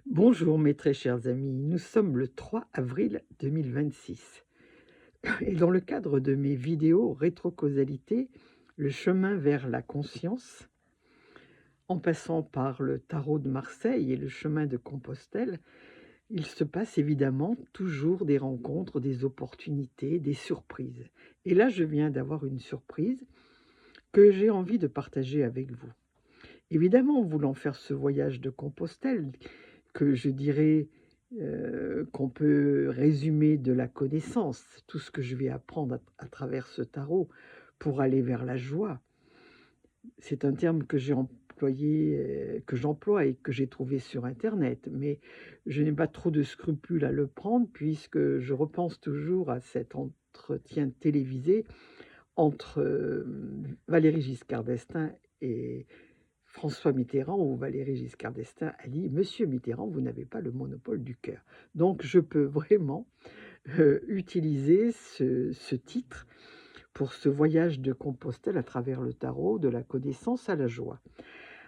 Bonjour mes très chers amis, nous sommes le 3 avril 2026 et dans le cadre de mes vidéos rétrocausalité, le chemin vers la conscience, en passant par le tarot de Marseille et le chemin de Compostelle, il se passe évidemment toujours des rencontres, des opportunités, des surprises. Et là, je viens d'avoir une surprise que j'ai envie de partager avec vous. Évidemment, en voulant faire ce voyage de Compostelle, que je dirais, qu'on peut résumer de la connaissance, tout ce que je vais apprendre à travers ce tarot pour aller vers la joie. C'est un terme que j'ai employé, que j'emploie et que j'ai trouvé sur internet, mais je n'ai pas trop de scrupules à le prendre puisque je repense toujours à cet entretien télévisé entre, Valéry Giscard d'Estaing et François Mitterrand, où Valéry Giscard d'Estaing a dit: «Monsieur Mitterrand, vous n'avez pas le monopole du cœur». Donc je peux vraiment, utiliser ce titre pour ce voyage de Compostelle à travers le tarot, de la connaissance à la joie.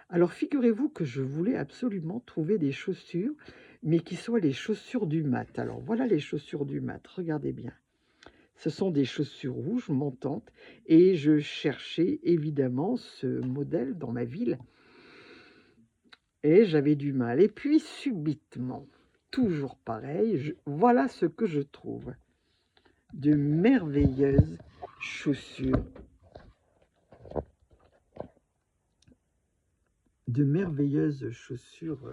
Alors figurez-vous que je voulais absolument trouver des chaussures, mais qui soient les chaussures du mat. Alors voilà les chaussures du mat, regardez bien. Ce sont des chaussures rouges montantes et je cherchais évidemment ce modèle dans ma ville et j'avais du mal. Et puis subitement, toujours pareil, voilà ce que je trouve. De merveilleuses chaussures. De merveilleuses chaussures.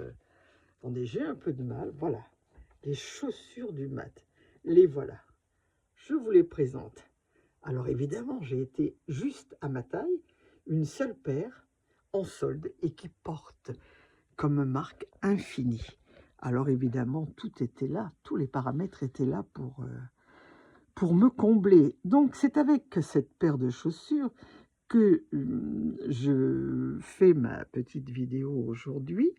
Attendez, j'ai un peu de mal. Voilà, les chaussures du mat. Les voilà. Je vous les présente. Alors évidemment, j'ai été juste à ma taille, une seule paire en solde et qui porte comme marque Infini. Alors évidemment, tout était là, tous les paramètres étaient là pour me combler. Donc c'est avec cette paire de chaussures que je fais ma petite vidéo aujourd'hui.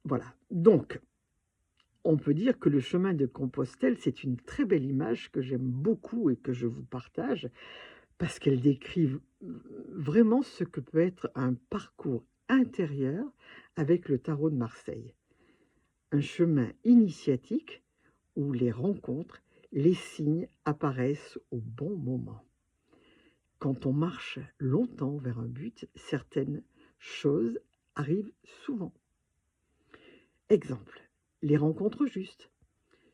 Voilà, donc on peut dire que le chemin de Compostelle, c'est une très belle image que j'aime beaucoup et que je vous partage parce qu'elle décrit vraiment ce que peut être un parcours intérieur avec le tarot de Marseille. Un chemin initiatique où les rencontres, les signes apparaissent au bon moment. Quand on marche longtemps vers un but, certaines choses arrivent souvent. Exemple, les rencontres justes.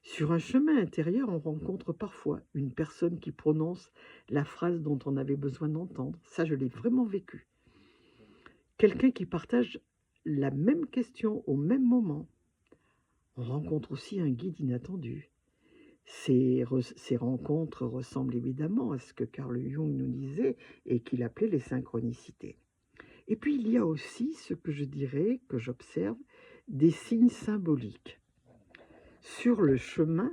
Sur un chemin intérieur, on rencontre parfois une personne qui prononce la phrase dont on avait besoin d'entendre. Ça, je l'ai vraiment vécu. Quelqu'un qui partage la même question au même moment. On rencontre aussi un guide inattendu. Ces rencontres ressemblent évidemment à ce que Carl Jung nous disait et qu'il appelait les synchronicités. Et puis il y a aussi ce que je dirais, que j'observe, des signes symboliques. Sur le chemin,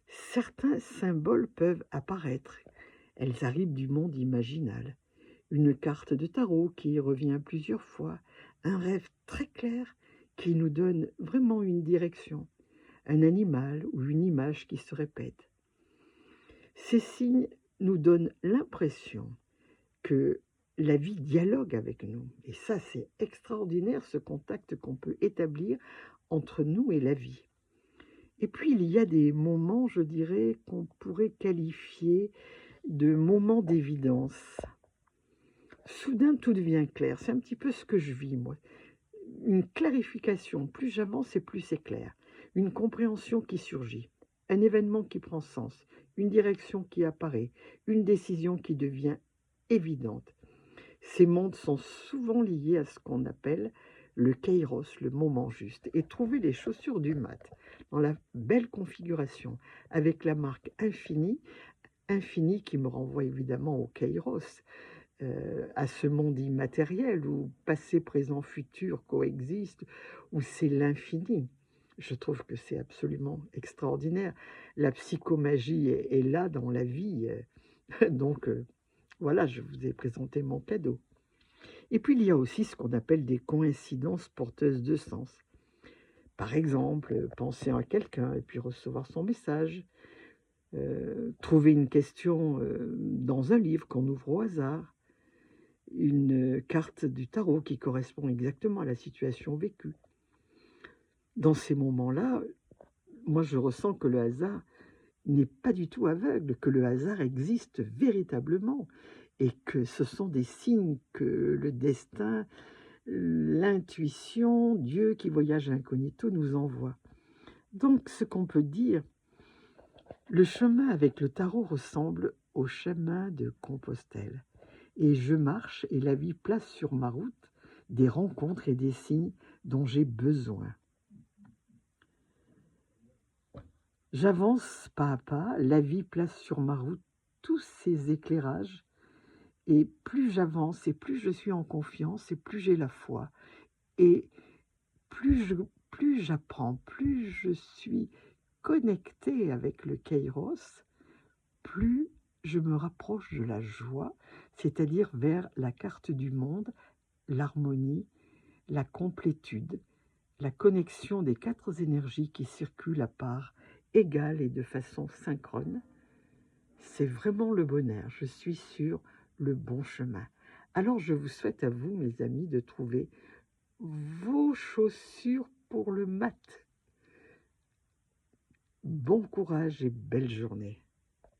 certains symboles peuvent apparaître. Elles arrivent du monde imaginal. Une carte de tarot qui revient plusieurs fois, un rêve très clair qui nous donne vraiment une direction, un animal ou une image qui se répète. Ces signes nous donnent l'impression que la vie dialogue avec nous. Et ça, c'est extraordinaire, ce contact qu'on peut établir entre nous et la vie. Et puis, il y a des moments, je dirais, qu'on pourrait qualifier de moments d'évidence. Soudain, tout devient clair. C'est un petit peu ce que je vis, moi. Une clarification. Plus j'avance et plus c'est clair. Une compréhension qui surgit. Un événement qui prend sens. Une direction qui apparaît. Une décision qui devient évidente. Ces mondes sont souvent liés à ce qu'on appelle le kairos, le moment juste. Et trouver les chaussures du mat dans la belle configuration avec la marque Infini, Infini qui me renvoie évidemment au kairos, à ce monde immatériel où passé, présent, futur coexistent, où c'est l'infini. Je trouve que c'est absolument extraordinaire. La psychomagie est là dans la vie. Donc, voilà, je vous ai présenté mon cadeau. Et puis, il y a aussi ce qu'on appelle des coïncidences porteuses de sens. Par exemple, penser à quelqu'un et puis recevoir son message. Trouver une question dans un livre qu'on ouvre au hasard. une carte du tarot qui correspond exactement à la situation vécue. Dans ces moments-là, moi je ressens que le hasard n'est pas du tout aveugle, que le hasard existe véritablement et que ce sont des signes que le destin, l'intuition, Dieu qui voyage incognito nous envoie. Donc ce qu'on peut dire, le chemin avec le tarot ressemble au chemin de Compostelle. Et je marche et la vie place sur ma route des rencontres et des signes dont j'ai besoin. J'avance pas à pas, la vie place sur ma route tous ces éclairages, et plus j'avance et plus je suis en confiance et plus j'ai la foi. Et plus j'apprends, plus je suis connectée avec le Kairos, plus je me rapproche de la joie, c'est-à-dire vers la carte du monde, l'harmonie, la complétude, la connexion des 4 énergies qui circulent à part égale et de façon synchrone. C'est vraiment le bonheur, je suis sur le bon chemin. Alors je vous souhaite à vous, mes amis, de trouver vos chaussures pour le mat. Bon courage et belle journée.